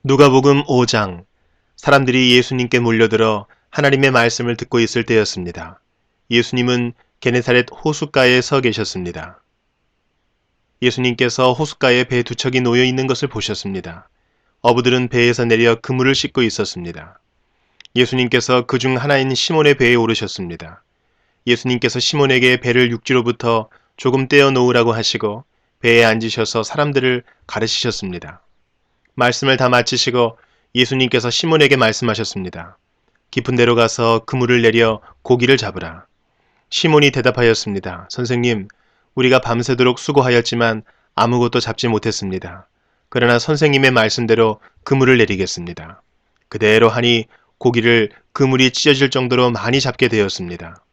누가복음 5장. 사람들이 예수님께 몰려들어 하나님의 말씀을 듣고 있을 때였습니다. 예수님은 게네사렛 호숫가에 서 계셨습니다. 예수님께서 호숫가에 배 두 척이 놓여 있는 것을 보셨습니다. 어부들은 배에서 내려 그물을 씻고 있었습니다. 예수님께서 그중 하나인 시몬의 배에 오르셨습니다. 예수님께서 시몬에게 배를 육지로부터 조금 떼어 놓으라고 하시고 배에 앉으셔서 사람들을 가르치셨습니다. 말씀을 다 마치시고 예수님께서 시몬에게 말씀하셨습니다. 깊은 데로 가서 그물을 내려 고기를 잡으라. 시몬이 대답하였습니다. 선생님, 우리가 밤새도록 수고하였지만 아무것도 잡지 못했습니다. 그러나 선생님의 말씀대로 그물을 내리겠습니다. 그대로 하니 고기를 그물이 찢어질 정도로 많이 잡게 되었습니다.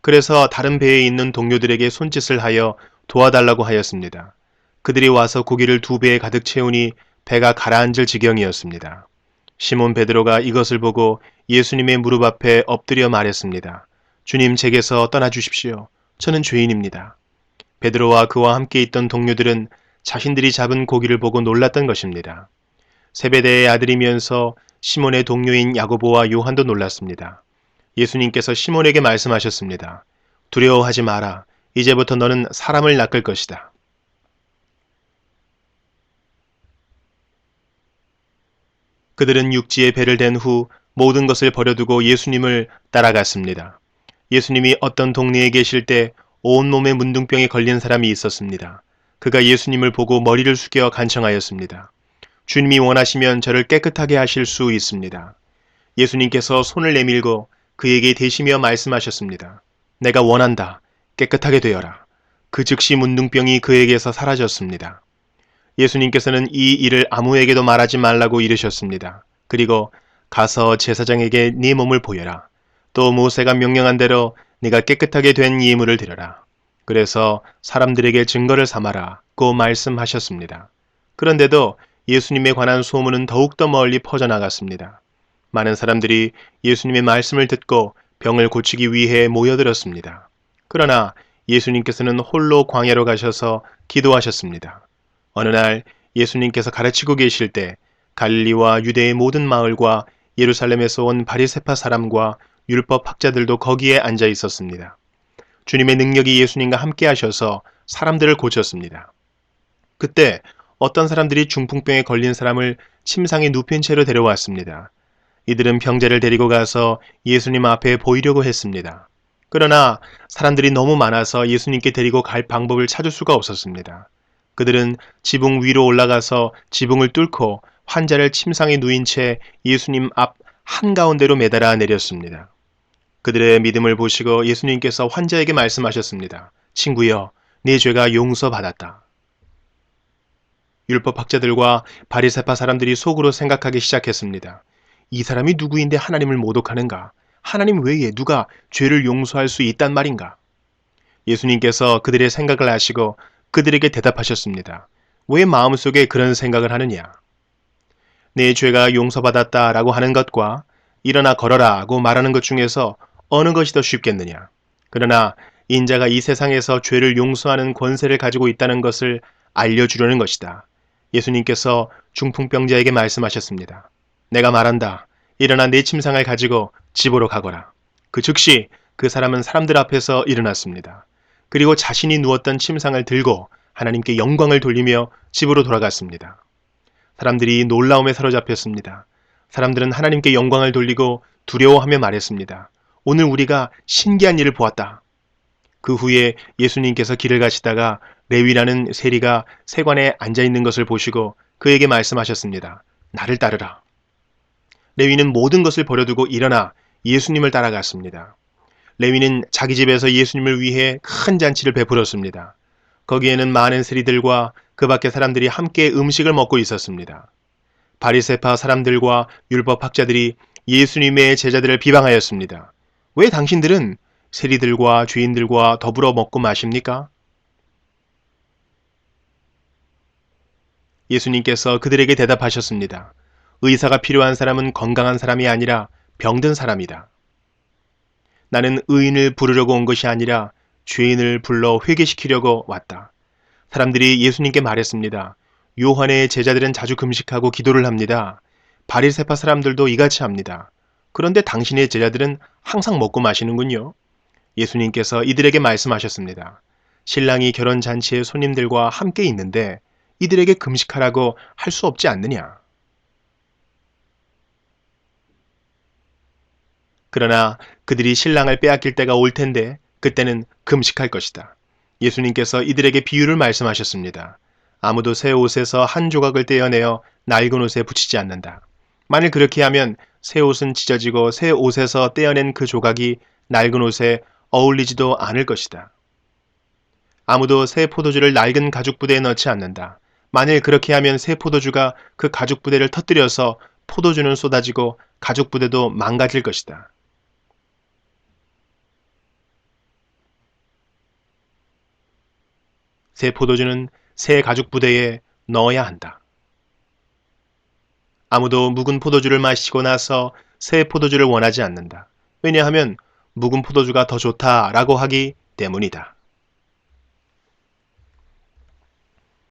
그래서 다른 배에 있는 동료들에게 손짓을 하여 도와달라고 하였습니다. 그들이 와서 고기를 두 배에 가득 채우니 배가 가라앉을 지경이었습니다. 시몬 베드로가 이것을 보고 예수님의 무릎 앞에 엎드려 말했습니다. 주님, 제게서 떠나주십시오. 저는 죄인입니다. 베드로와 그와 함께 있던 동료들은 자신들이 잡은 고기를 보고 놀랐던 것입니다. 세베대의 아들이면서 시몬의 동료인 야고보와 요한도 놀랐습니다. 예수님께서 시몬에게 말씀하셨습니다. 두려워하지 마라. 이제부터 너는 사람을 낚을 것이다. 그들은 육지에 배를 댄 후 모든 것을 버려두고 예수님을 따라갔습니다. 예수님이 어떤 동네에 계실 때 온몸에 문둥병에 걸린 사람이 있었습니다. 그가 예수님을 보고 머리를 숙여 간청하였습니다. 주님이 원하시면 저를 깨끗하게 하실 수 있습니다. 예수님께서 손을 내밀고 그에게 대시며 말씀하셨습니다. 내가 원한다. 깨끗하게 되어라. 그 즉시 문둥병이 그에게서 사라졌습니다. 예수님께서는 이 일을 아무에게도 말하지 말라고 이르셨습니다. 그리고 가서 제사장에게 네 몸을 보여라. 또 모세가 명령한 대로 네가 깨끗하게 된 예물을 드려라. 그래서 사람들에게 증거를 삼아라고 말씀하셨습니다. 그런데도 예수님에 관한 소문은 더욱더 멀리 퍼져나갔습니다. 많은 사람들이 예수님의 말씀을 듣고 병을 고치기 위해 모여들었습니다. 그러나 예수님께서는 홀로 광야로 가셔서 기도하셨습니다. 어느 날 예수님께서 가르치고 계실 때 갈릴리와 유대의 모든 마을과 예루살렘에서 온 바리새파 사람과 율법 학자들도 거기에 앉아 있었습니다. 주님의 능력이 예수님과 함께 하셔서 사람들을 고쳤습니다. 그때 어떤 사람들이 중풍병에 걸린 사람을 침상에 눕힌 채로 데려왔습니다. 이들은 병자를 데리고 가서 예수님 앞에 보이려고 했습니다. 그러나 사람들이 너무 많아서 예수님께 데리고 갈 방법을 찾을 수가 없었습니다. 그들은 지붕 위로 올라가서 지붕을 뚫고 환자를 침상에 누인 채 예수님 앞 한가운데로 매달아 내렸습니다. 그들의 믿음을 보시고 예수님께서 환자에게 말씀하셨습니다. 친구여, 네 죄가 용서받았다. 율법학자들과 바리새파 사람들이 속으로 생각하기 시작했습니다. 이 사람이 누구인데 하나님을 모독하는가? 하나님 외에 누가 죄를 용서할 수 있단 말인가? 예수님께서 그들의 생각을 아시고 그들에게 대답하셨습니다. 왜 마음속에 그런 생각을 하느냐? 내 죄가 용서받았다라고 하는 것과 일어나 걸어라고 말하는 것 중에서 어느 것이 더 쉽겠느냐? 그러나 인자가 이 세상에서 죄를 용서하는 권세를 가지고 있다는 것을 알려주려는 것이다. 예수님께서 중풍병자에게 말씀하셨습니다. 내가 말한다. 일어나 내 침상을 가지고 집으로 가거라. 그 즉시 그 사람은 사람들 앞에서 일어났습니다. 그리고 자신이 누웠던 침상을 들고 하나님께 영광을 돌리며 집으로 돌아갔습니다. 사람들이 놀라움에 사로잡혔습니다. 사람들은 하나님께 영광을 돌리고 두려워하며 말했습니다. 오늘 우리가 신기한 일을 보았다. 그 후에 예수님께서 길을 가시다가 레위라는 세리가 세관에 앉아있는 것을 보시고 그에게 말씀하셨습니다. 나를 따르라. 레위는 모든 것을 버려두고 일어나 예수님을 따라갔습니다. 레위는 자기 집에서 예수님을 위해 큰 잔치를 베풀었습니다. 거기에는 많은 세리들과 그 밖의 사람들이 함께 음식을 먹고 있었습니다. 바리새파 사람들과 율법 학자들이 예수님의 제자들을 비방하였습니다. 왜 당신들은 세리들과 죄인들과 더불어 먹고 마십니까? 예수님께서 그들에게 대답하셨습니다. 의사가 필요한 사람은 건강한 사람이 아니라 병든 사람이다. 나는 의인을 부르려고 온 것이 아니라 죄인을 불러 회개시키려고 왔다. 사람들이 예수님께 말했습니다. 요한의 제자들은 자주 금식하고 기도를 합니다. 바리새파 사람들도 이같이 합니다. 그런데 당신의 제자들은 항상 먹고 마시는군요. 예수님께서 이들에게 말씀하셨습니다. 신랑이 결혼 잔치에 손님들과 함께 있는데 이들에게 금식하라고 할 수 없지 않느냐. 그러나 그들이 신랑을 빼앗길 때가 올 텐데 그때는 금식할 것이다. 예수님께서 이들에게 비유를 말씀하셨습니다. 아무도 새 옷에서 한 조각을 떼어내어 낡은 옷에 붙이지 않는다. 만일 그렇게 하면 새 옷은 찢어지고 새 옷에서 떼어낸 그 조각이 낡은 옷에 어울리지도 않을 것이다. 아무도 새 포도주를 낡은 가죽 부대에 넣지 않는다. 만일 그렇게 하면 새 포도주가 그 가죽 부대를 터뜨려서 포도주는 쏟아지고 가죽 부대도 망가질 것이다. 새 포도주는 새 가죽 부대에 넣어야 한다. 아무도 묵은 포도주를 마시고 나서 새 포도주를 원하지 않는다. 왜냐하면 묵은 포도주가 더 좋다라고 하기 때문이다.